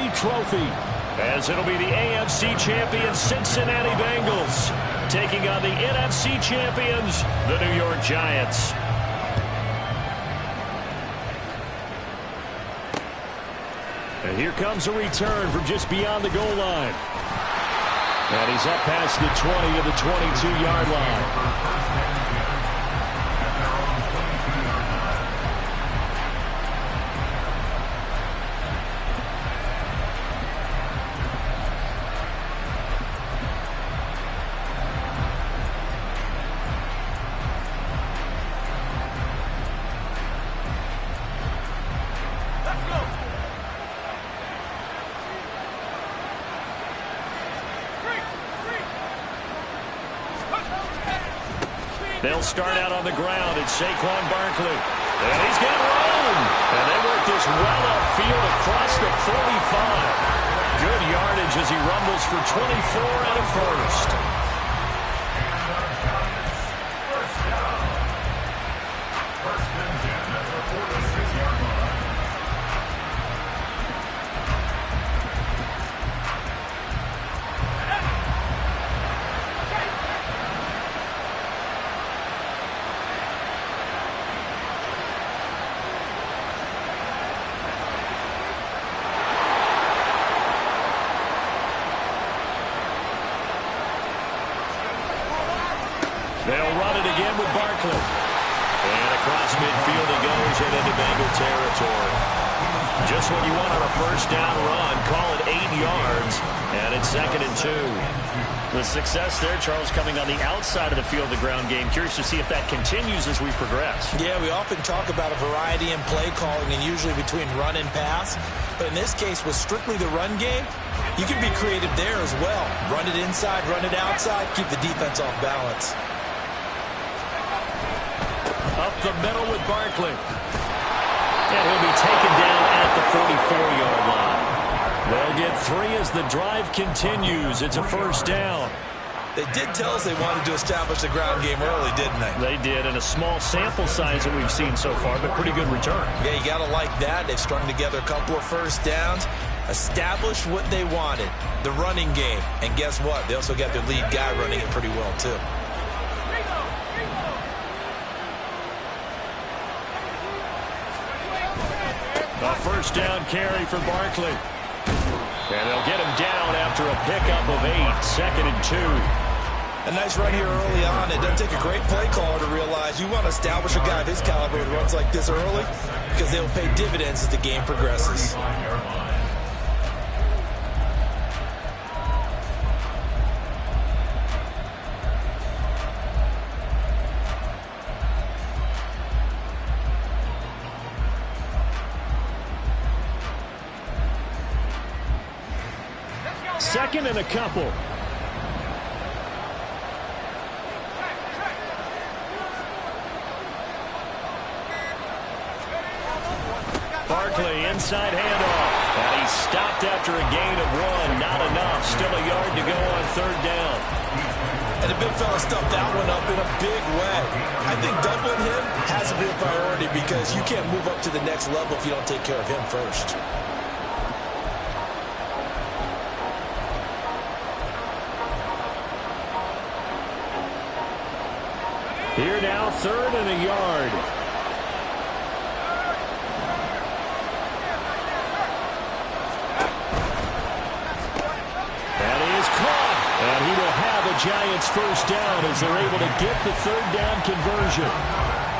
AFC trophy, as it'll be the AFC champion Cincinnati Bengals taking on the NFC champions, the New York Giants. And here comes a return from just beyond the goal line. And he's up past the 20 of the 22-yard line. They'll start out on the ground. It's Saquon Barkley. And he's got room. And they work this well upfield across the 45. Good yardage as he rumbles for 24 and a first. They'll run it again with Barkley. And across midfield he goes and into Bengal territory. Just what you want on a first down run. Call it 8 yards. And it's 2nd and 2. The success there, Charles, coming on the outside of the field, the ground game. Curious to see if that continues as we progress. Yeah, we often talk about a variety in play calling and usually between run and pass. But in this case, with strictly the run game, you can be creative there as well. Run it inside, run it outside, keep the defense off balance. Up the middle with Barkley. And he'll be taken down at the 44-yard line. They'll get 3 as the drive continues. It's a first down. They did tell us they wanted to establish the ground game early, didn't they? They did, and a small sample size that we've seen so far, but pretty good return. Yeah, you got to like that. They've strung together a couple of first downs, established what they wanted, the running game. And guess what? They also got their lead guy running it pretty well, too. A first down carry for Barkley. And they'll get him down after a pickup of 8. 2nd and 2. A nice run here early on. It doesn't take a great play caller to realize you want to establish a guy of his caliber who runs like this early because they'll pay dividends as the game progresses. Second and a couple. Barkley inside handoff. And he's stopped after a gain of 1. Not enough. Still a yard to go on 3rd down. And the big fella stuffed that one up in a big way. I think doubling him has to be a priority because you can't move up to the next level if you don't take care of him first. Here now, 3rd and a yard. And he is caught. And he will have a Giants first down as they're able to get the 3rd down conversion.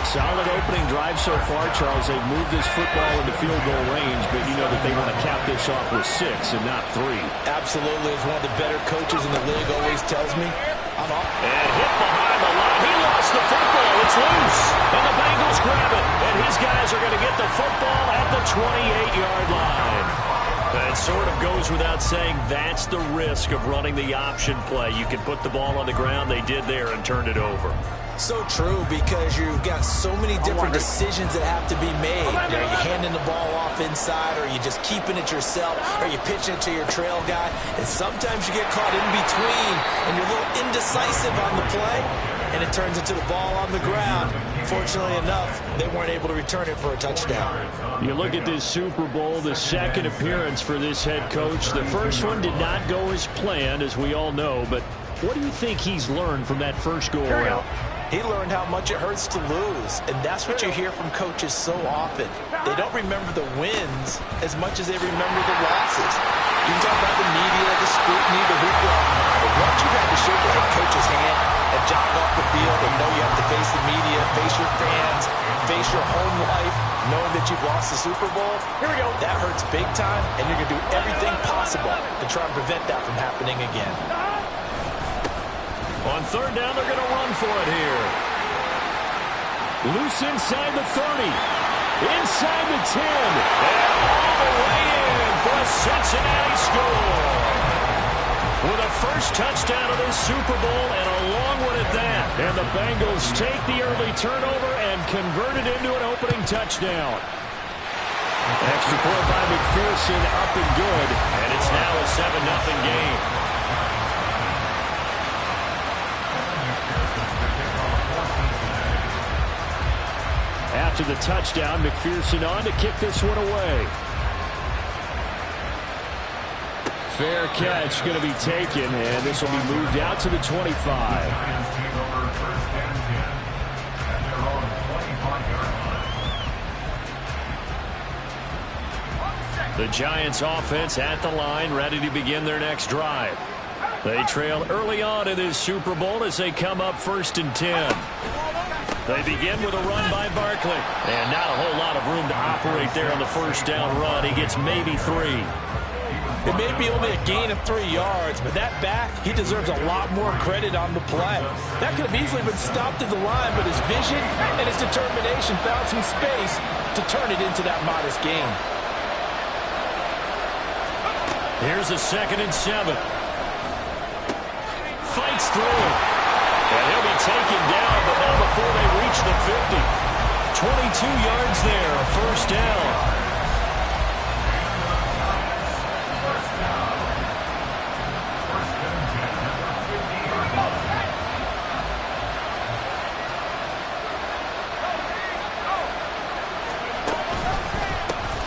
Solid opening drive so far, Charles. They've moved this football into field goal range, but you know that they want to cap this off with 6 and not 3. Absolutely. As one of the better coaches in the league always tells me, I'm up. And hit behind the line. He lost the football. It's loose. And the Bengals grab it. And his guys are going to get the football at the 28-yard line. That sort of goes without saying. That's the risk of running the option play. You can put the ball on the ground. They did there and turned it over. So true, because you've got so many different decisions that have to be made. Are you handing the ball off inside, or are you just keeping it yourself? Are you pitching it to your trail guy? And sometimes you get caught in between, and you're a little indecisive on the play. and it turns into the ball on the ground. Fortunately enough, they weren't able to return it for a touchdown. You look at this Super Bowl, the second appearance for this head coach. The first one did not go as planned, as we all know, but what do you think he's learned from that first go-around? He learned how much it hurts to lose, and that's what you hear from coaches so often. They don't remember the wins as much as they remember the losses. You can talk about the media, the scrutiny, the hoopla, but once you've had to shake a head coach's hand and jog off the field and know you have to face the media, face your fans, face your home life, knowing that you've lost the Super Bowl, that hurts big time, and you're going to do everything possible to try and prevent that from happening again. On third down, they're going to run for it here. Loose inside the 30. Inside the 10. And all the way in for a Cincinnati score. With a first touchdown of this Super Bowl and a long one at that. And the Bengals take the early turnover and convert it into an opening touchdown. Extra point by McPherson, up and good. And it's now a 7-0 game. After the touchdown, McPherson on to kick this one away. Fair catch going to be taken, and this will be moved out to the 25. The Giants offense at the line, ready to begin their next drive. They trail early on in this Super Bowl as they come up 1st and 10. They begin with a run by Barkley. And not a whole lot of room to operate there on the first down run. He gets maybe 3. It may be only a gain of 3 yards, but that back, he deserves a lot more credit on the play. That could have easily been stopped at the line, but his vision and his determination found some space to turn it into that modest gain. Here's a 2nd and 7. Fights through it. And he'll be taken down, but not before they reach the 50. 22 yards there, a first down.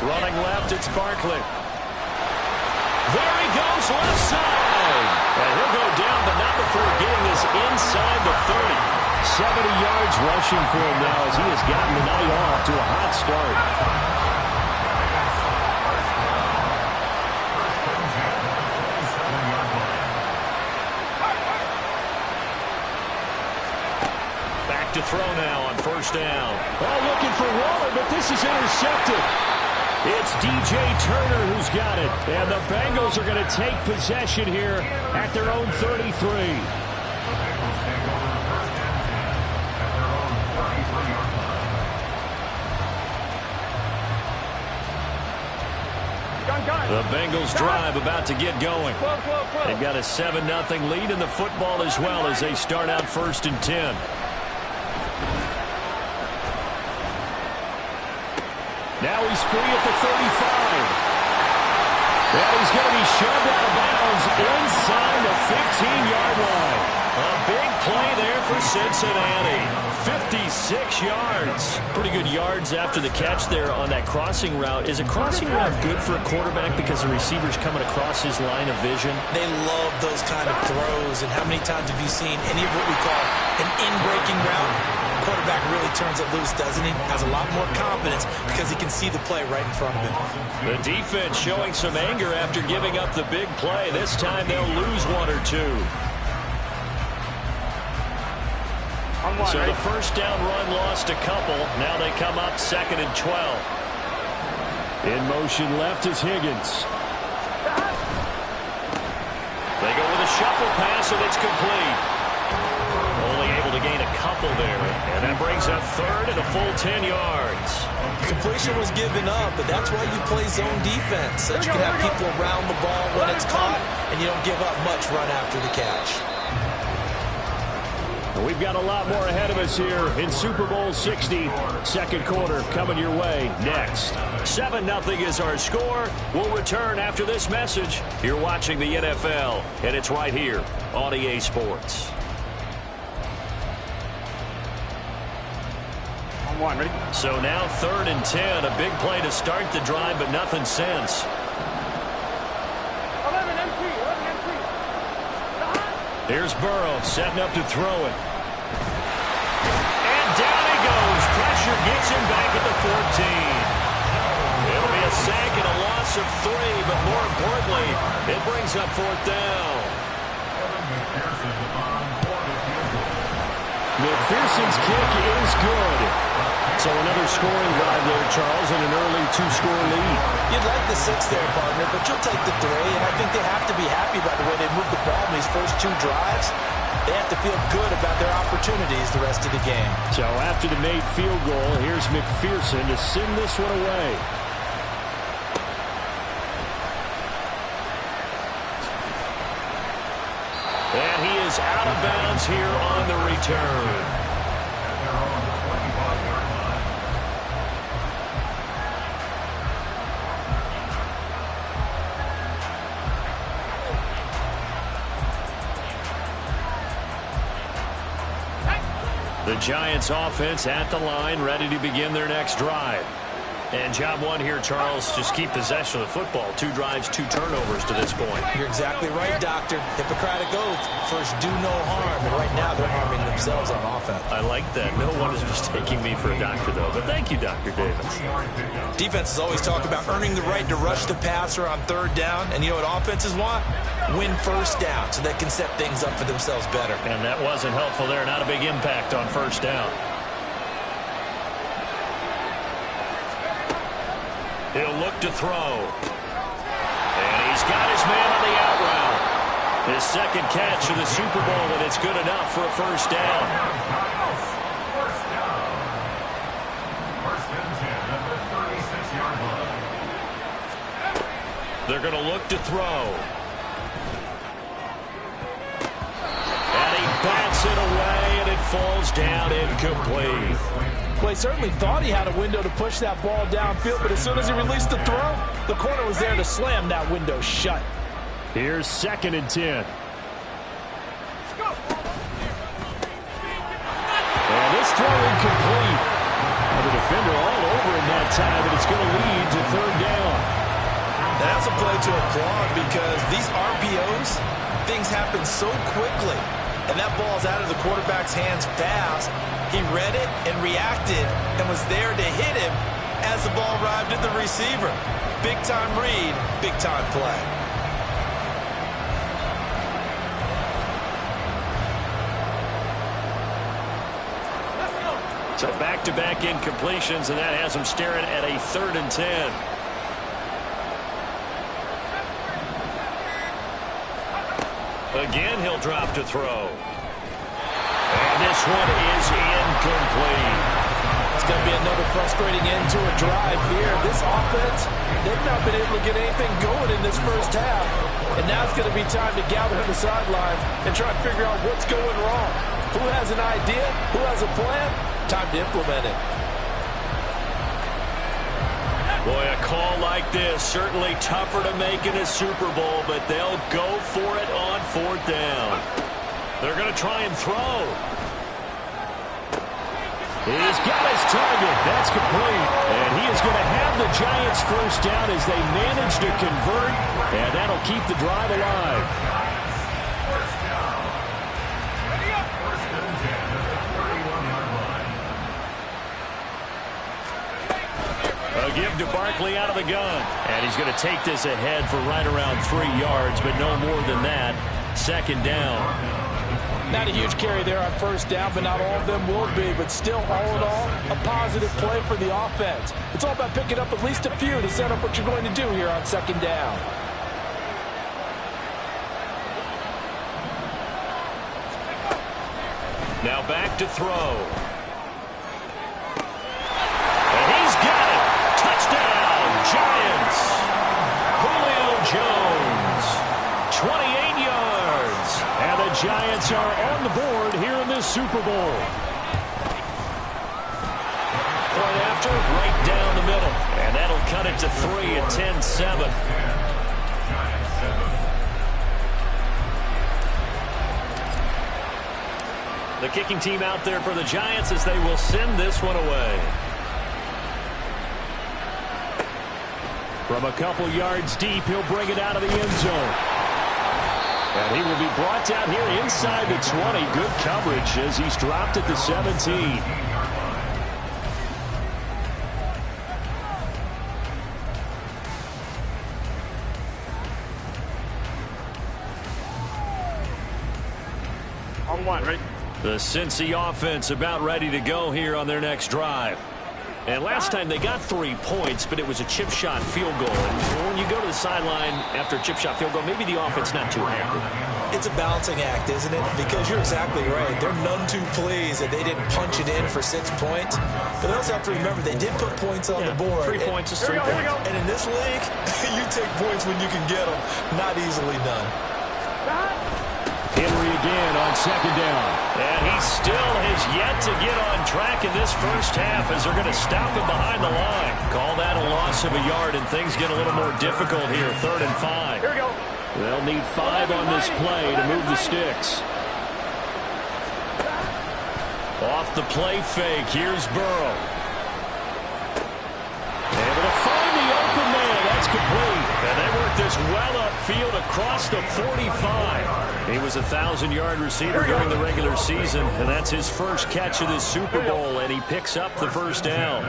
Running left, it's Barkley. There he goes, left side. And he'll go down, but not before getting this inside the 30. 70 yards rushing for him now as he has gotten the night off to a hot start. Back to throw now on first down. Oh, looking for Waller, but this is intercepted. It's DJ Turner who's got it. And the Bengals are going to take possession here at their own 33. The Bengals drive about to get going. They've got a 7-0 lead in the football as well as they start out 1st and 10. Now he's free at the 35. And he's going to be shoved out of bounds inside the 15-yard line. A big play there for Cincinnati. 56 yards. Pretty good yards after the catch there on that crossing route. Is a crossing route good for a quarterback because the receiver's coming across his line of vision? They love those kind of throws. And how many times have you seen any of what we call an in-breaking route? Quarterback really turns it loose, doesn't he? Has a lot more confidence because he can see the play right in front of him. The defense showing some anger after giving up the big play. This time they'll lose 1 or 2. So the first down run lost a couple. Now they come up 2nd and 12. In motion left is Higgins. They go with a shuffle pass and it's complete. Only able to gain a couple there. And that brings up 3rd and a full 10 yards. Completion was given up, but that's why you play zone defense. So that you can have people around the ball when it's caught, and you don't give up much run after the catch. We've got a lot more ahead of us here in Super Bowl 60. Second quarter coming your way next. 7-0 is our score. We'll return after this message. You're watching the NFL, and it's right here on EA Sports. 1. Ready? So now 3rd and 10. A big play to start the drive, but nothing since. 11 MP. Here's Burrow setting up to throw it. And down he goes. Pressure gets him back at the 14. It'll be a sack and a loss of 3, but more importantly, it brings up 4th down. McPherson's kick is good. So another scoring drive there, Charles, and an early 2-score lead. You'd like the 6 there, partner, but you'll take the 3, and I think they have to be happy by the way they moved the ball in these first 2 drives. They have to feel good about their opportunities the rest of the game. So after the made field goal, here's McPherson to send this one away. And he is out of bounds here on the return. The Giants offense at the line, ready to begin their next drive. And job 1 here, Charles, just keep possession of the football. 2 drives, 2 turnovers to this point. You're exactly right, Doctor. Hippocratic oath. First, do no harm. And right now, they're harming themselves on offense. I like that. No one is mistaking me for a doctor, though. But thank you, Dr. Davis. Defenses always talk about earning the right to rush the passer on 3rd down. And you know what offenses want? Win 1st down so they can set things up for themselves better. And that wasn't helpful there. Not a big impact on 1st down. He'll look to throw. And he's got his man on the out route. His 2nd catch of the Super Bowl, and it's good enough for a 1st down. They're going to look to throw. And he bats it away, and it falls down incomplete. Well, he certainly thought he had a window to push that ball downfield, but as soon as he released the throw, the corner was there to slam that window shut. Here's 2nd and 10. And this throw incomplete. The defender all over him that time, and it's going to lead to 3rd down. That's a play to applaud because these RPOs, things happen so quickly. And that ball's out of the quarterback's hands fast. He read it and reacted and was there to hit him as the ball arrived at the receiver. Big-time read, big-time play. So back-to-back incompletions, and that has him staring at a 3rd and 10. Again, he'll drop to throw. And this one is incomplete. It's going to be another frustrating end to a drive here. This offense, they've not been able to get anything going in this 1st half. And now it's going to be time to gather on the sidelines and try and figure out what's going wrong. Who has an idea? Who has a plan? Time to implement it. Boy, a call like this, certainly tougher to make in a Super Bowl, but they'll go for it on 4th down. They're going to try and throw. He's got his target. That's complete. And he is going to have the Giants 1st down as they manage to convert, and that'll keep the drive alive. A give to Barkley out of the gun. And he's going to take this ahead for right around 3 yards, but no more than that. 2nd down. Not a huge carry there on 1st down, but not all of them will be. But still, all in all, a positive play for the offense. It's all about picking up at least a few to set up what you're going to do here on 2nd down. Now back to throw. And he's got it. Touchdown, Giants. Julio Jones, 28 yards. And the Giants are on the board here in this Super Bowl. Point after, right down the middle. And that'll cut it to 3 at 10-7. The kicking team out there for the Giants as they will send this one away. From a couple yards deep, he'll bring it out of the end zone. And he will be brought down here inside the 20. Good coverage as he's dropped at the 17. On one, right? The Cincy offense about ready to go here on their next drive. And last time they got 3 points, but it was a chip shot field goal. And when you go to the sideline after a chip shot field goal, maybe the offense not too happy. It's a balancing act, isn't it? Because you're exactly right. They're none too pleased that they didn't punch it in for 6 points. But they also have to remember they did put points on the board. 3 points is 3 points. And in this league, you take points when you can get them. Not easily done. Henry again on second down. And he still has yet to get on track in this first half as they're going to stop him behind the line. Call that a loss of a yard, and things get a little more difficult here. 3rd and 5. Here we go. They'll need 5 on this play to move the sticks. Off the play fake. Here's Burrow. Able to find the open man. That's complete. And they work this well upfield across the 45. He was a 1,000-yard receiver during the regular season, and that's his first catch of this Super Bowl, and he picks up the first down.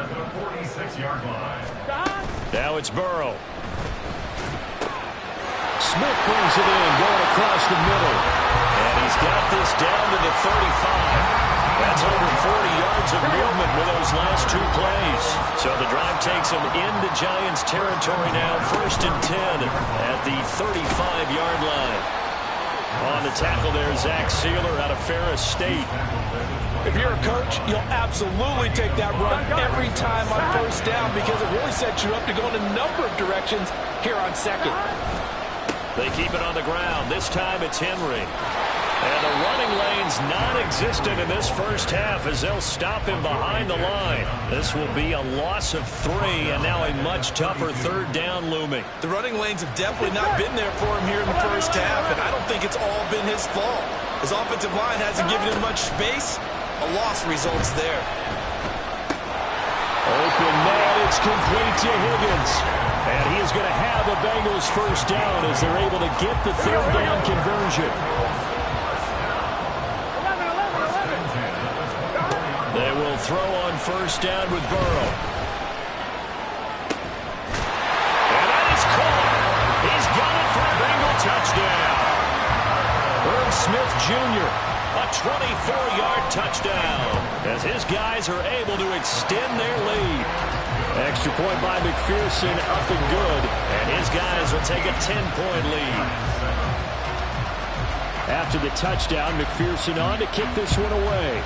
Now it's Burrow. Smith brings it in, going across the middle. And he's got this down to the 35. That's over 40 yards of movement with those last 2 plays. So the drive takes him into Giants territory now, 1st and 10 at the 35-yard line. On the tackle there, Zach Sealer out of Ferris State. If you're a coach, you'll absolutely take that run every time on 1st down because it really sets you up to go in a number of directions here on 2nd. They keep it on the ground. This time it's Henry. And the running lane's non-existent in this first half as they'll stop him behind the line. This will be a loss of 3 and now a much tougher 3rd down looming. The running lanes have definitely not been there for him here in the first half, and I don't think it's all been his fault. His offensive line hasn't given him much space. A loss results there. Open man, it's complete to Higgins. And he is going to have a Bengals first down as they're able to get the 3rd down conversion. They will throw on 1st down with Burrow. And that is caught. He's got it for a Bengal touchdown. Irv Smith Jr., a 24-yard touchdown as his guys are able to extend their lead. Extra point by McPherson, up and good, and his guys will take a 10-point lead. After the touchdown, McPherson on to kick this one away.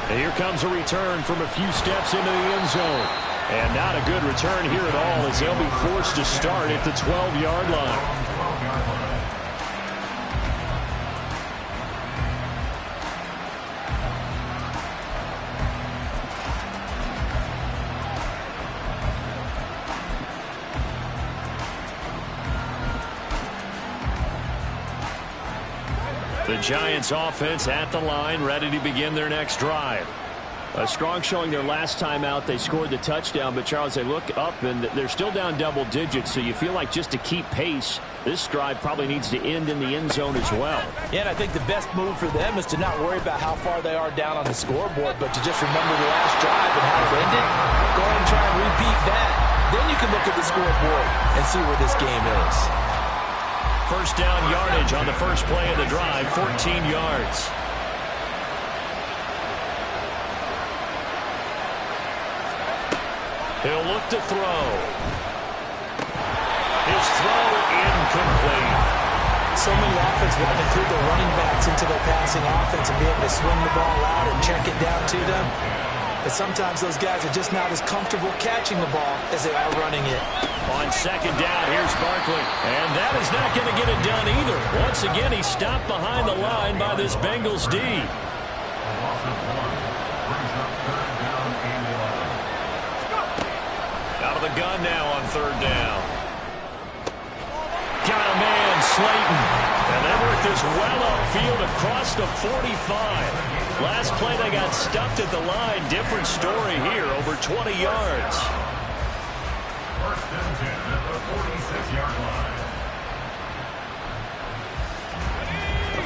And here comes a return from a few steps into the end zone. And not a good return here at all as they'll be forced to start at the 12-yard line. The Giants offense at the line, ready to begin their next drive. A strong showing their last time out. They scored the touchdown, but Charles, they look up and they're still down double digits, so you feel like just to keep pace, this drive probably needs to end in the end zone as well. Yeah, and I think the best move for them is to not worry about how far they are down on the scoreboard, but to just remember the last drive and how it ended. Go ahead and try and repeat that. Then you can look at the scoreboard and see where this game is. First down yardage on the first play of the drive, 14 yards. He'll look to throw. His throw incomplete. So many offenses want to include their running backs into their passing offense and be able to swing the ball out and check it down to them. But sometimes those guys are just not as comfortable catching the ball as they are running it. On second down, here's Barkley. And that is not going to get it done either. Once again, he's stopped behind the line by this Bengals D. Out of the gun now on third down. Got a man, Slayton. And then get this well upfield across the 45. Last play they got stuffed at the line. Different story here, over 20 yards. First and 10 at the 46-yard line.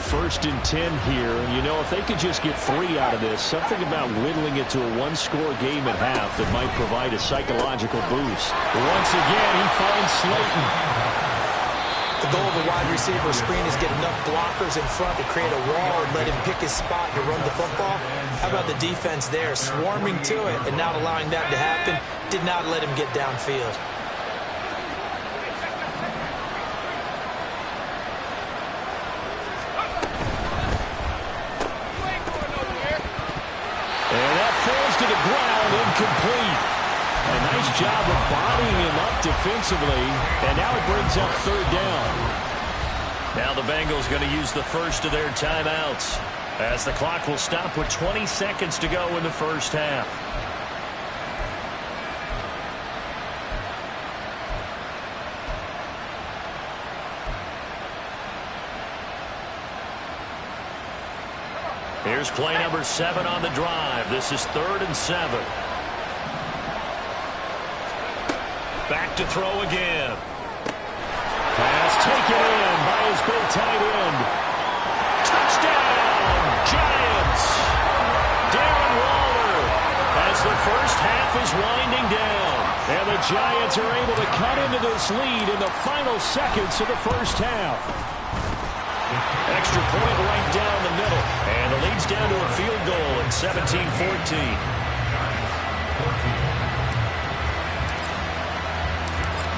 First and 10 here, and you know, if they could just get 3 out of this, something about whittling it to a one-score game at half that might provide a psychological boost. Once again, he finds Slayton. The goal of a wide receiver screen is get enough blockers in front to create a wall and let him pick his spot to run the football. How about the defense there, swarming to it and not allowing that to happen? Did not let him get downfield. To the ground, incomplete. A nice job of bodying him up defensively, and now it brings up third down. Now the Bengals going to use the first of their timeouts, as the clock will stop with 20 seconds to go in the first half. Here's play number 7 on the drive. This is 3rd and 7. Back to throw again. Pass taken in by his big tight end. Touchdown, Giants. Darren Waller, as the first half is winding down. And the Giants are able to cut into this lead in the final seconds of the first half. Extra point right down the middle. And the lead's down to a field goal at 17-14.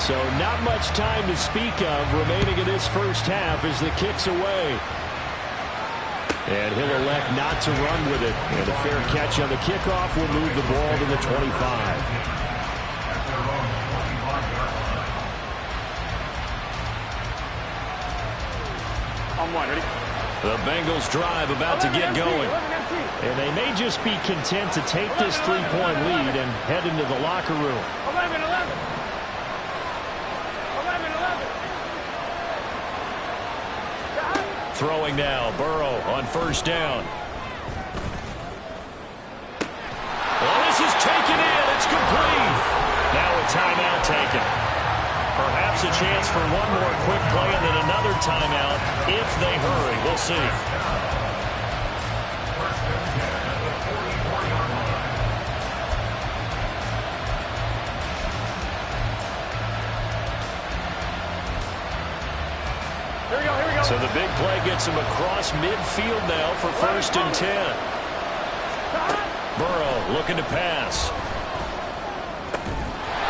So not much time to speak of remaining in this first half as the kick's away. And he'll elect not to run with it. And a fair catch on the kickoff will move the ball to the 25. Ready? The Bengals drive about to get going. And they may just be content to take this 3-point lead and head into the locker room. 11. Throwing now, Burrow on first down. Well, this is taken in. It's complete. Now a timeout taken. Perhaps a chance for one more quick play and then another timeout if they hurry. We'll see. Here we go. So the big play gets him across midfield now for 1st and 10. Burrow looking to pass.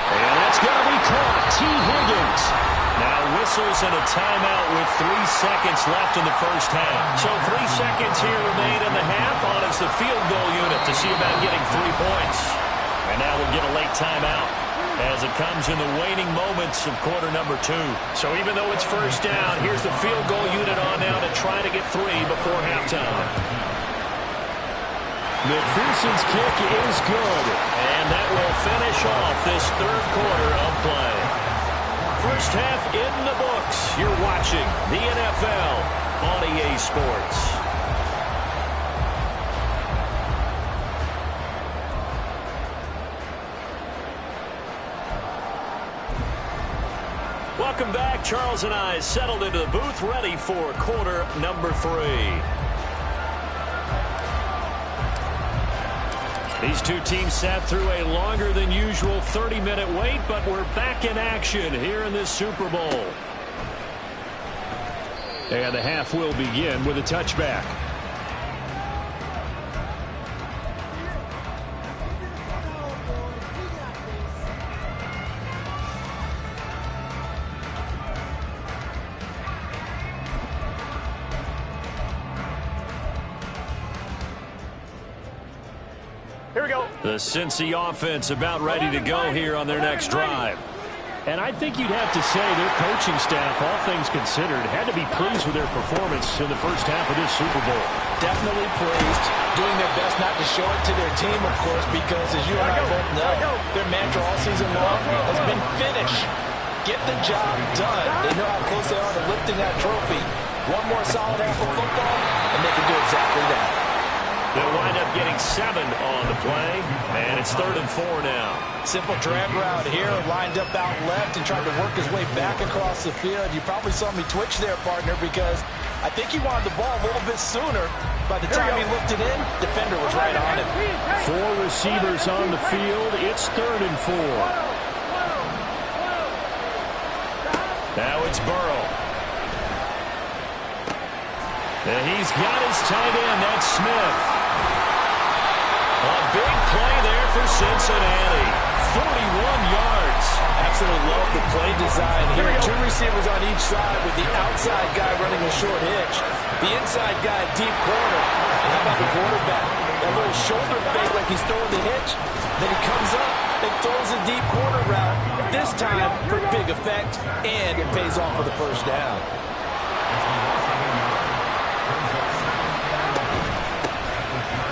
And that's going to be caught. T. Higgins. Now whistles and a timeout with 3 seconds left in the first half. So 3 seconds here remain in the half on as the field goal unit to see about getting 3 points. And now we'll get a late timeout as it comes in the waning moments of quarter number 2. So even though it's first down, here's the field goal unit on now to try to get 3 before halftime. McPherson's kick is good, and that will finish off this 3rd quarter of play. First half in the books. You're watching the NFL on EA Sports. Welcome back. Charles and I settled into the booth, ready for quarter number 3. These two teams sat through a longer than usual 30-minute wait, but we're back in action here in this Super Bowl. And the half will begin with a touchback. The Cincy offense about ready to go here on their next drive. And I think you'd have to say their coaching staff, all things considered, had to be pleased with their performance in the first half of this Super Bowl. Definitely pleased, doing their best not to show it to their team, of course, because as you and I both know, their mantra all season long has been finish. Get the job done. They know how close they are to lifting that trophy. One more solid half of football, and they can do exactly that. They'll wind up getting 7 on the play, and it's 3rd and 4 now. Simple drag route here, lined up out left and tried to work his way back across the field. You probably saw me twitch there, partner, because I think he wanted the ball a little bit sooner. By the time he looked it in, defender was right on him. 4 receivers on the field. It's 3rd and 4. Now it's Burrow. And he's got his tight end. That's Smith. A big play there for Cincinnati. 41 yards. Absolutely love the play design here. 2 receivers on each side with the outside guy running a short hitch. The inside guy deep corner. And how about the quarterback? That little shoulder fake like he's throwing the hitch. Then he comes up and throws a deep corner route. This time for big effect. And it pays off for the first down.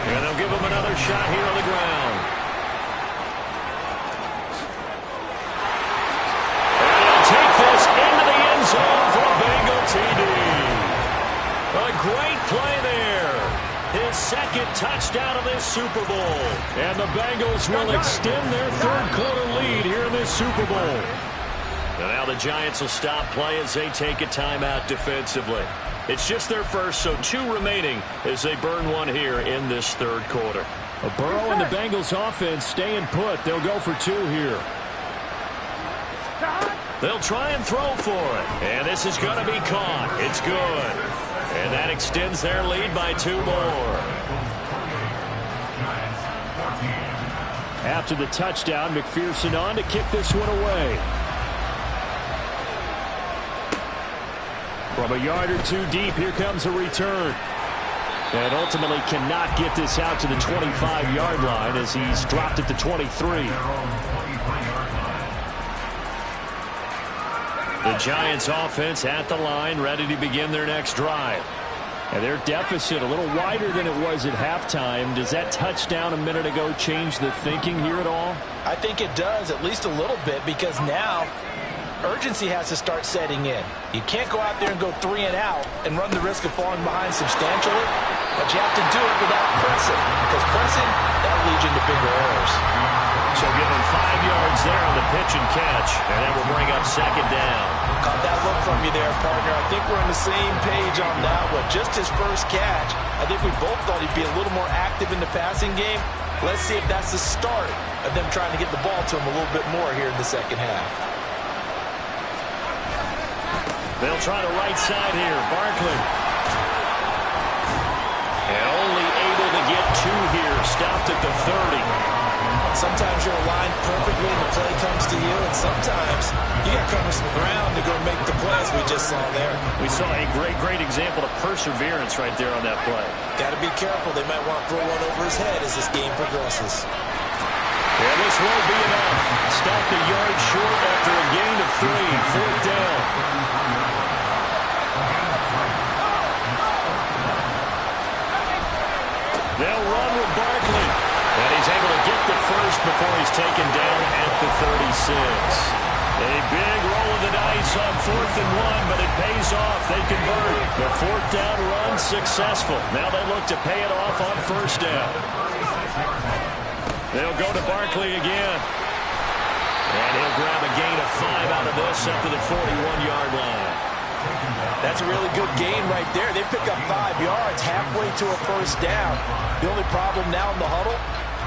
And they'll give him another shot here on the ground. And he'll take this into the end zone for a Bengal TD. A great play there. His 2nd touchdown of this Super Bowl. And the Bengals will extend their 3rd quarter lead here in this Super Bowl. And now the Giants will stop play as they take a timeout defensively. It's just their first, so 2 remaining as they burn one here in this 3rd quarter. Burrow and the Bengals offense staying put. They'll go for 2 here. They'll try and throw for it. And this is going to be caught. It's good. And that extends their lead by 2 more. After the touchdown, McPherson on to kick this one away. From a yard or 2 deep, here comes a return. And ultimately cannot get this out to the 25-yard line as he's dropped at the 23. The Giants offense at the line, ready to begin their next drive. And their deficit a little wider than it was at halftime. Does that touchdown a minute ago change the thinking here at all? I think it does, at least a little bit, because now urgency has to start setting in. You can't go out there and go 3 and out and run the risk of falling behind substantially, but you have to do it without pressing, because pressing, that'll lead you into bigger errors. So give him 5 yards there on the pitch and catch, and that will bring up 2nd down. Caught that look from you there, partner. I think we're on the same page on that one. Just his first catch, I think we both thought he'd be a little more active in the passing game. Let's see if that's the start of them trying to get the ball to him a little bit more here in the second half. They'll try the right side here. Barkley. And only able to get 2 here. Stopped at the 30. Sometimes you're aligned perfectly and the play comes to you, and sometimes you got to cover some ground to go make the play, as we just saw there. We saw a great example of perseverance right there on that play. Got to be careful. They might want to throw one over his head as this game progresses. And this won't be enough. Stopped a yard short after a gain of 3. 4th down. They'll run with Barkley. And he's able to get the first before he's taken down at the 36. A big roll of the dice on 4th and 1, but it pays off. They convert. The 4th down run successful. Now they look to pay it off on 1st down. They'll go to Barkley again. And he'll grab a gain of 5 out of this up to the 41-yard line. That's a really good gain right there. They pick up 5 yards halfway to a 1st down. The only problem now in the huddle,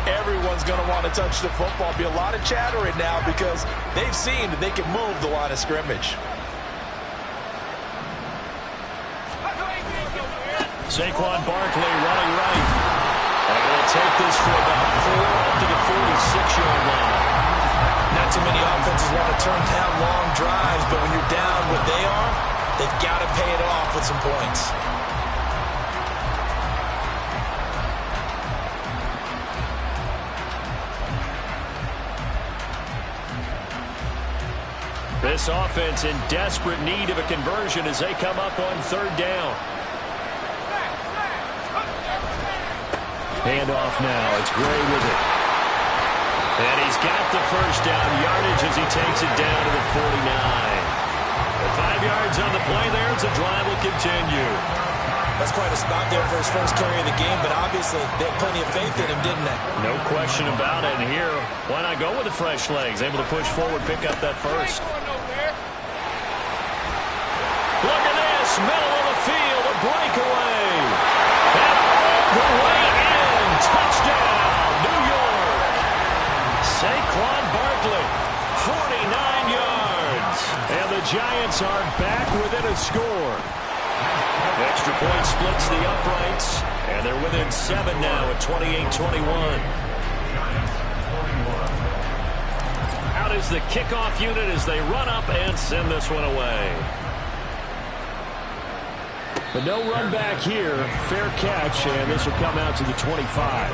everyone's going to want to touch the football. Be a lot of chattering now because they've seen that they can move the line of scrimmage. Saquon Barkley running right. And they'll take this for about 4 up to the 46-yard line. Not too many offenses want to turn down long drives, but when you're down what they are, they've got to pay it off with some points. This offense in desperate need of a conversion as they come up on 3rd down. Handoff now. It's Gray with it. And he's got the 1st down yardage as he takes it down to the 49. 5 yards on the play there as the drive will continue. That's quite a spot there for his first carry of the game, but obviously they had plenty of faith in him, didn't they? No question about it. And here, why not go with the fresh legs? Able to push forward, pick up that first. Look at this, middle of the field, a breakaway. And all the way in, touchdown, New York. Saquon Barkley, 49 yards. And the Giants are back within a score. Extra point splits the uprights, and they're within 7 now at 28-21. Out is the kickoff unit as they run up and send this one away. But no run back here. Fair catch, and this will come out to the 25.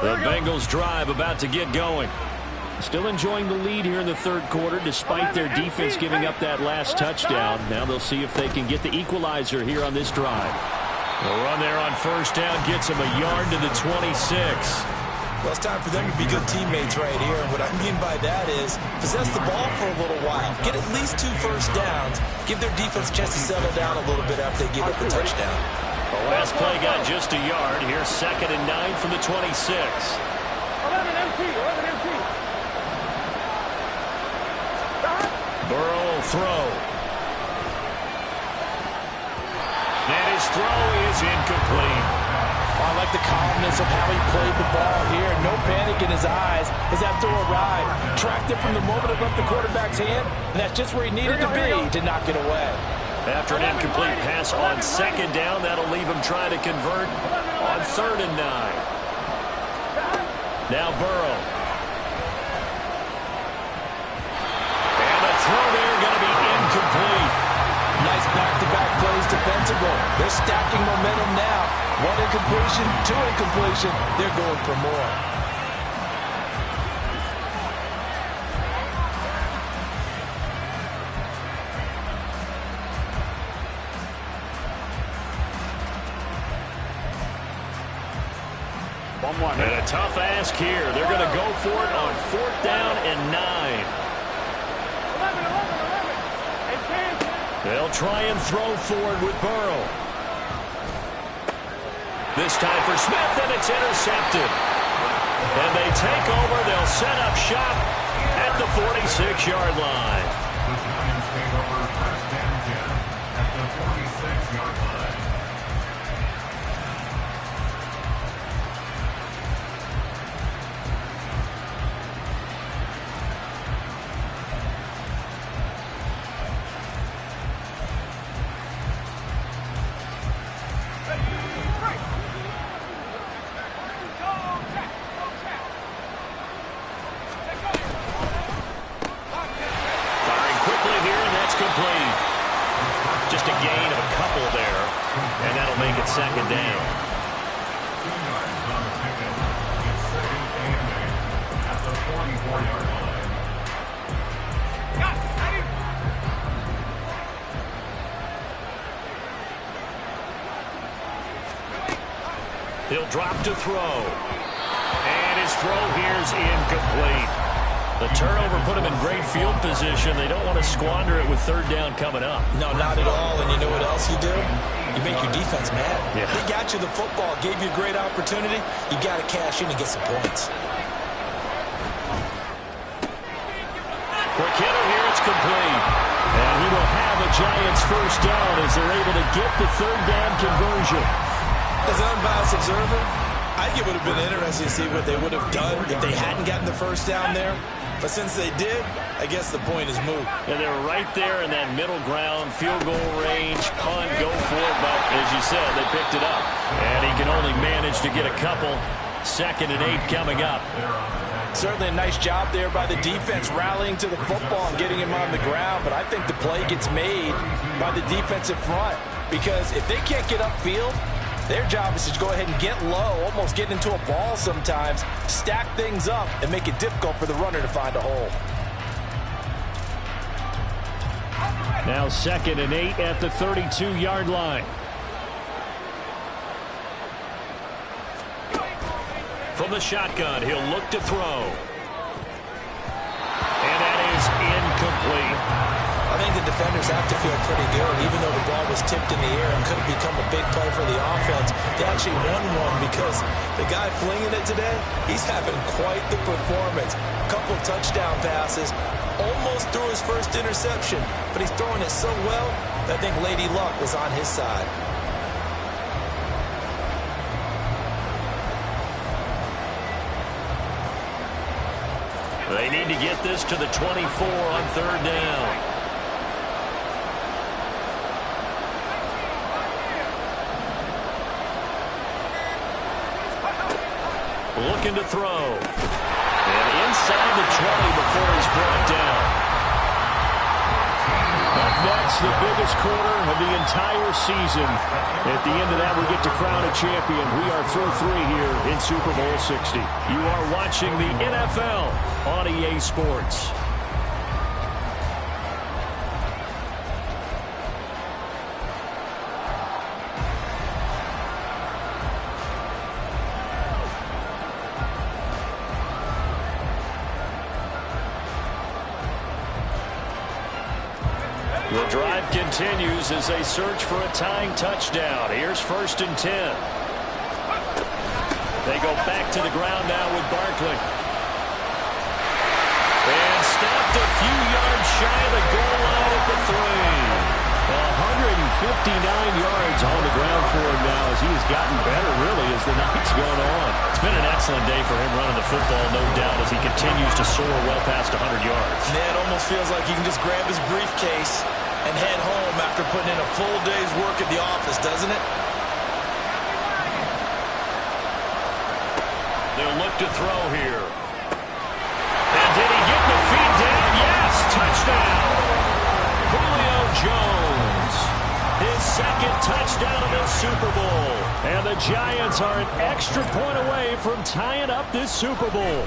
The Bengals drive about to get going. Still enjoying the lead here in the third quarter despite their defense giving up that last touchdown. Now they'll see if they can get the equalizer here on this drive. The run there on first down gets them a yard to the 26. Well, it's time for them to be good teammates right here. And what I mean by that is possess the ball for a little while. Get at least 2 first downs. Give their defense a chance to settle down a little bit after they give up the touchdown. The last play got just a yard. Here's 2nd and 9 from the 26. 11 empty. Burrow will throw. And his throw is incomplete. I like the calmness of how he played the ball here. No panic in his eyes as that throw arrived. Tracked it from the moment it left the quarterback's hand, and that's just where he needed to be to knock it away. After an incomplete pass on 2nd down, that'll leave him trying to convert on 3rd and 9. Now Burrow. And the throw there going to be incomplete. Nice back-to-back plays defensively. They're stacking momentum now. 1 incompletion, 2 incompletion. They're going for more. And a tough ask here. They're going to go for it on 4th down and 9. 11. They'll try and throw forward with Burrow. This time for Smith, and it's intercepted. And they take over. They'll set up shop at the 46-yard line. The Giants take over 1st and 10 at the 46-yard line. Just a gain of a couple there, and that'll make it 2nd down. 2 yards on the ticket. It's 2nd and 8 at the 44-yard line. He'll drop to throw. And his throw here's incomplete. The turnover put him in great field position. They don't want to squander it with 3rd down coming up. No, not at all. And you know what else you do? You make your defense mad. Yeah. They got you the football, gave you a great opportunity. You got to cash in and get some points. Quick hitter here, it's complete. And he will have a Giants 1st down as they're able to get the 3rd down conversion. As an unbiased observer, I think it would have been interesting to see what they would have done if they hadn't gotten the 1st down there. But since they did, I guess the point is moot. And they're right there in that middle ground, field goal range, punt, go for it. But as you said, they picked it up. And he can only manage to get a couple. 2nd and 8 coming up. Certainly a nice job there by the defense rallying to the football and getting him on the ground. But I think the play gets made by the defensive front. Because if they can't get upfield, their job is to go ahead and get low, almost get into a ball sometimes, stack things up, and make it difficult for the runner to find a hole. Now 2nd and 8 at the 32-yard line. From the shotgun, he'll look to throw. And that is incomplete. I think the defenders have to feel pretty good. Even though the ball was tipped in the air and could have become a big play for the offense, they actually won one because the guy flinging it today, he's having quite the performance. A couple touchdown passes, almost threw his first interception, but he's throwing it so well that I think Lady Luck was on his side. They need to get this to the 24 on 3rd down. Looking to throw. And inside the 20 before he's brought down. Up next, the biggest quarter of the entire season. At the end of that, we get to crown a champion. We are through 3 here in Super Bowl 60. You are watching the NFL on EA Sports. The drive continues as they search for a tying touchdown. Here's 1st and 10. They go back to the ground now with Barkley. And stopped a few yards shy of the goal line at the 3. 159 yards on the ground for him now as he has gotten better, really, as the night's gone on. It's been an excellent day for him running the football, no doubt, as he continues to soar well past 100 yards. Man, it almost feels like he can just grab his briefcase and head home after putting in a full day's work at the office, doesn't it? They'll look to throw here. And did he get the feet down? Yes! Touchdown! Julio Jones. His 2nd touchdown of the Super Bowl. And the Giants are an extra point away from tying up this Super Bowl.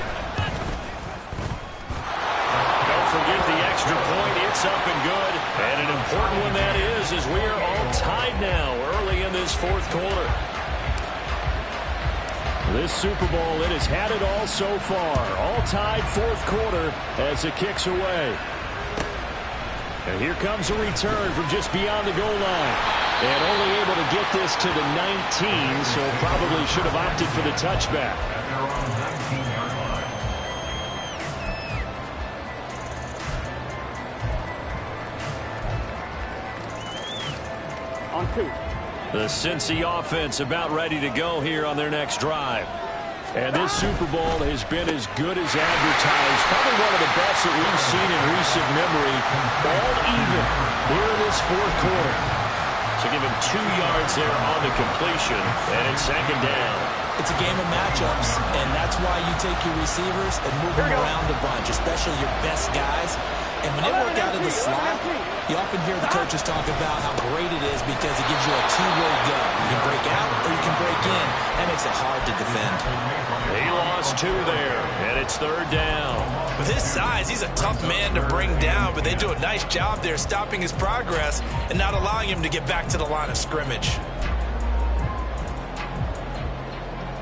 Don't forget the extra point. It's up and good. And an important one that is, as we are all tied now early in this 4th quarter. This Super Bowl, it has had it all so far. All tied 4th quarter as it kicks away. And here comes a return from just beyond the goal line. And only able to get this to the 19, so probably should have opted for the touchback. On 2. The Cincy offense about ready to go here on their next drive. And this Super Bowl has been as good as advertised. Probably one of the best that we've seen in recent memory. All even here in this 4th quarter. So give him 2 yards there on the completion. And it's 2nd down. It's a game of matchups, and that's why you take your receivers and move them around a bunch, especially your best guys. And when they work out of the slot, you often hear the coaches talk about how great it is because it gives you a two-way go. You can break out or you can break in. That makes it hard to defend. He lost 2 there, and it's 3rd down. With his size, he's a tough man to bring down, but they do a nice job there stopping his progress and not allowing him to get back to the line of scrimmage.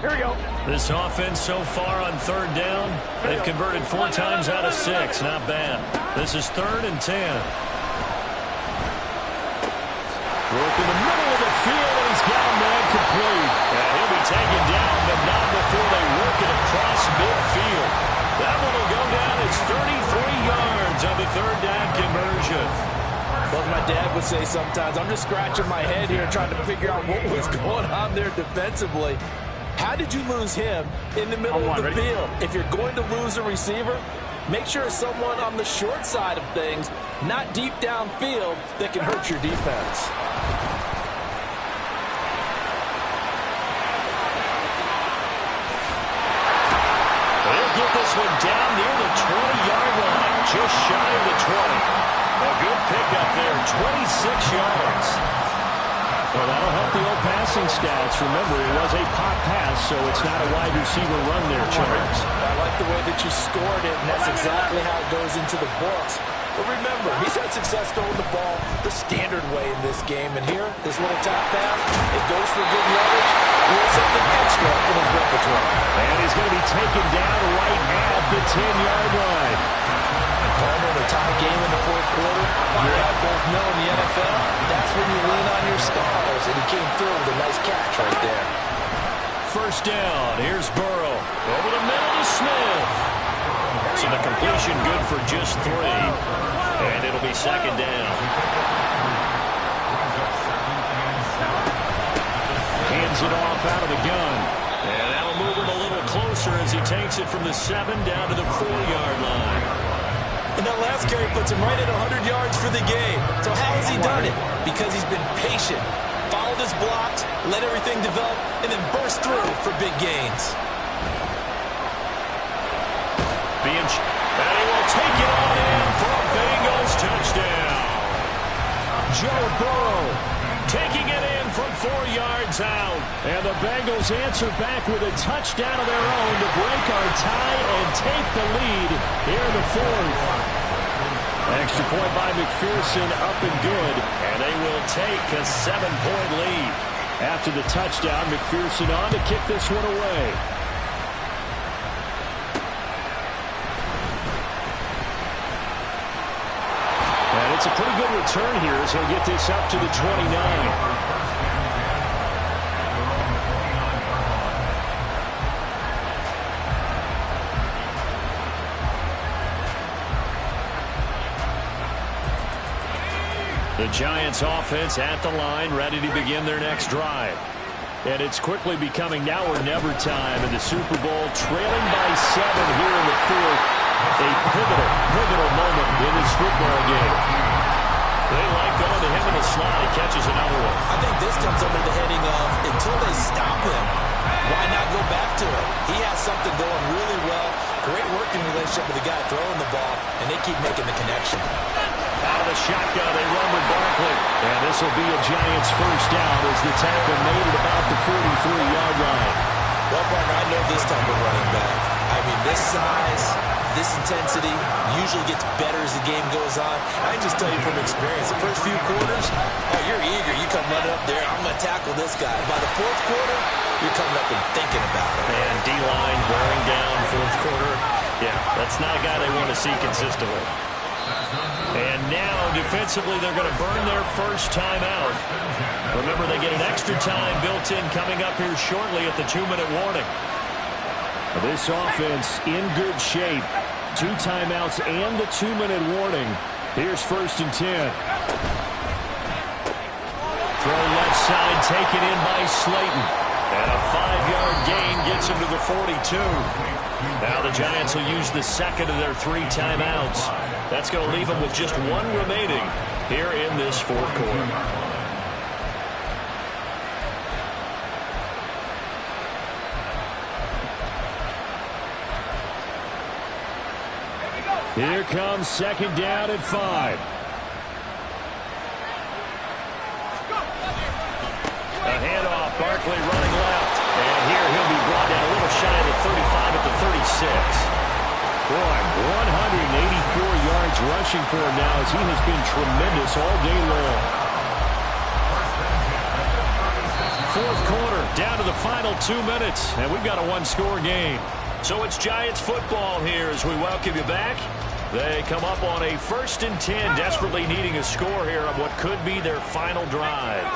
Here we go. This offense so far on 3rd down, they've converted 4 times out of 6. Not bad. This is 3rd and 10. Broke in the middle of the field, and he's got a man complete. And he'll be taken down, but not before they work it across midfield. That one will go down as 33 yards on the 3rd down conversion. Well, as my dad would say sometimes, I'm just scratching my head here trying to figure out what was going on there defensively. How did you lose him in the middle of the field? If you're going to lose a receiver, make sure it's someone on the short side of things, not deep downfield, that can hurt your defense. They'll get this one down near the 20-yard line, just shy of the 20. A good pickup there, 26 yards. Well, that'll help the old passing stats. Remember, it was a pop pass, so it's not a wide receiver run there, Charles. I like the way that you scored it, and that's exactly how it goes into the books. But remember, he's had success throwing the ball the standard way in this game. And here, this little top pass, it goes for good yardage. He has something extra in his repertoire. And he's going to be taken down right at the 10-yard line. Palmer, in a tie game in the fourth quarter, you and I both know in the NFL, that's when you lean on your stars. And he came through with a nice catch right there. First down, here's Burrow. Over the middle to Smith. So the completion good for just 3. And it'll be second down. Hands it off out of the gun. And that'll move him a little closer as he takes it from the 7 down to the 4-yard line. And that last carry puts him right at 100 yards for the game. So how has he done it? Because he's been patient, followed his blocks, let everything develop, and then burst through for big gains. And he will take it on in for a Bengals touchdown. Joe Burrow taking it in from 4 yards out. And the Bengals answer back with a touchdown of their own to break our tie and take the lead here in the 4th. Extra point by McPherson, up and good. And they will take a 7-point lead. After the touchdown, McPherson on to kick this one away. And it's a pretty good return here as he'll get this up to the 29. The Giants offense at the line, ready to begin their next drive. And it's quickly becoming now or never time in the Super Bowl, trailing by 7 here in the 4th. A pivotal moment in this football game. They like going to him in the slot. He catches another one. I think this comes under the heading of, until they stop him, why not go back to it? He has something going really well. Great working relationship with the guy throwing the ball, and they keep making the connection. Out of the shotgun, they run with Barkley. And this will be a Giants first down as the tackle made it about the 43-yard line. Well, partner, I know this type of running back. I mean, this size, this intensity usually gets better as the game goes on. I can just tell you from experience, the first few quarters, oh, you're eager. You come running up there, I'm going to tackle this guy. By the 4th quarter, you're coming up and thinking about it. And D-line wearing down 4th quarter. Yeah, that's not a guy they want to see consistently. And now, defensively, they're going to burn their first timeout. Remember, they get an extra time built in coming up here shortly at the 2-minute warning. This offense in good shape. 2 timeouts and the 2-minute warning. Here's 1st and 10. Throw left side, taken in by Slayton. And a 5-yard gain gets him to the 42. Now the Giants will use the second of their 3 timeouts. That's going to leave them with just 1 remaining here in this 4th quarter. Here comes 2nd down at 5. A handoff, Barkley running left. And here he'll be brought down a little shy of the 35 at the 36. Boy, 184 yards rushing for him now as he has been tremendous all day long. 4th quarter, down to the final 2 minutes, and we've got a 1-score game. So it's Giants football here as we welcome you back. They come up on a 1st and 10, desperately needing a score here on what could be their final drive.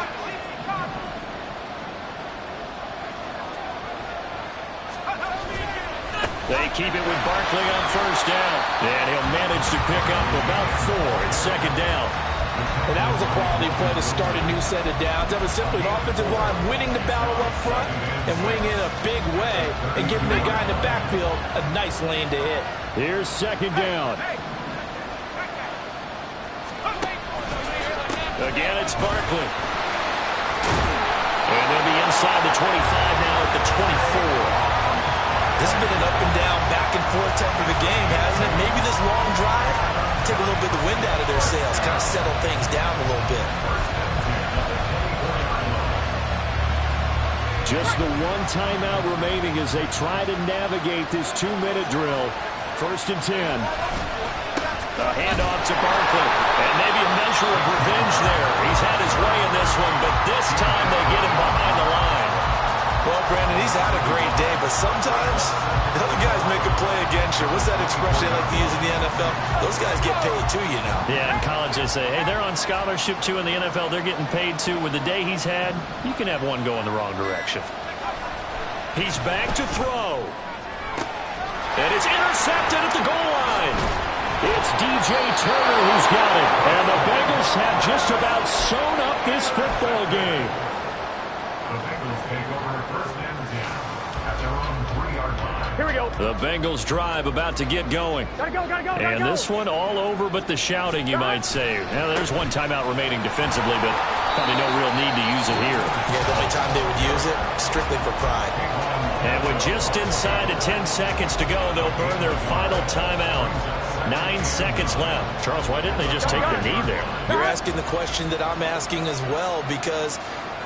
They keep it with Barkley on 1st down. And he'll manage to pick up about 4 at 2nd down. And that was a quality play to start a new set of downs. That was simply an offensive line winning the battle up front and winning in a big way and giving the guy in the backfield a nice lane to hit. Here's 2nd down. Again, it's Barkley. And they'll be inside the 25 now at the 24. This has been an up-and-down, back-and-forth type of a game, hasn't it? Maybe this long drive, take a little bit of the wind out of their sails, kind of settle things down a little bit. Just the 1 timeout remaining as they try to navigate this 2-minute drill. 1st and 10. A handoff to Barkley. And maybe a measure of revenge there. He's had his way in this one, but this time they get him behind the line. Well, Brandon, he's had a great day, but sometimes the other guys make a play against you. What's that expression they like to use in the NFL? Those guys get paid too, you know. Yeah, in college they say, hey, they're on scholarship too. In the NFL, they're getting paid too. With the day he's had, you can have one go in the wrong direction. He's back to throw. And it's intercepted at the goal line. It's DJ Turner who's got it. And the Bengals have just about sewn up this football game. The Bengals take over first and 10 at their own 3-yard line. Here we go. The Bengals drive about to get going. Gotta go, gotta go, gotta And go. this one all over but the shouting, you might say. Now, there's one timeout remaining defensively, but probably no real need to use it here. Yeah, the only time they would use it, strictly for pride. And with just inside of 10 seconds to go, they'll burn their final timeout. 9 seconds left. Charles, why didn't they just take the knee there? You're asking the question that I'm asking as well, because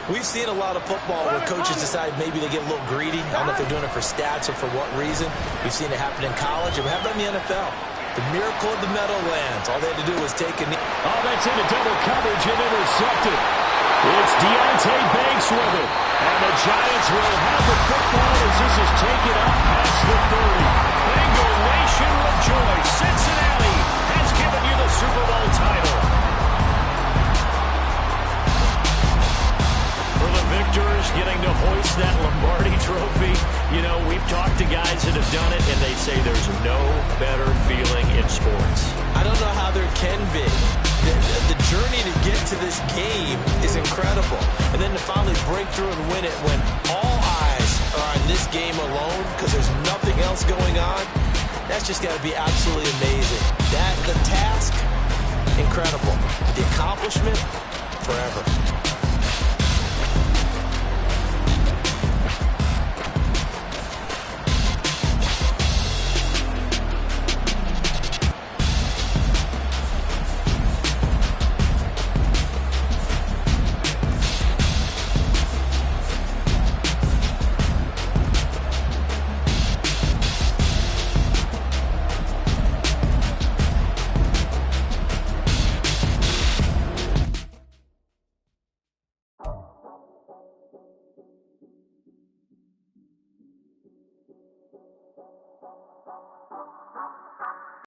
we've seen a lot of football where coaches decide maybe they get a little greedy. I don't know if they're doing it for stats or for what reason. We've seen it happen in college, and we have it in the NFL. The miracle of the Meadowlands. All they had to do was take a knee. Oh, that's into double coverage and intercepted. It's Deonte Banks with it. And the Giants will have the football as this is taken up past the 30. Bengal Nation rejoice. Cincinnati has given you the Super Bowl title. For the victors getting to hoist that Lombardi trophy, you know, we've talked to guys that have done it, and they say there's no better feeling in sports. I don't know how there can be. The journey to get to this game is incredible. And then to finally break through and win it when all eyes are on this game alone because there's nothing else going on, that's just got to be absolutely amazing. The task, incredible. The accomplishment, forever.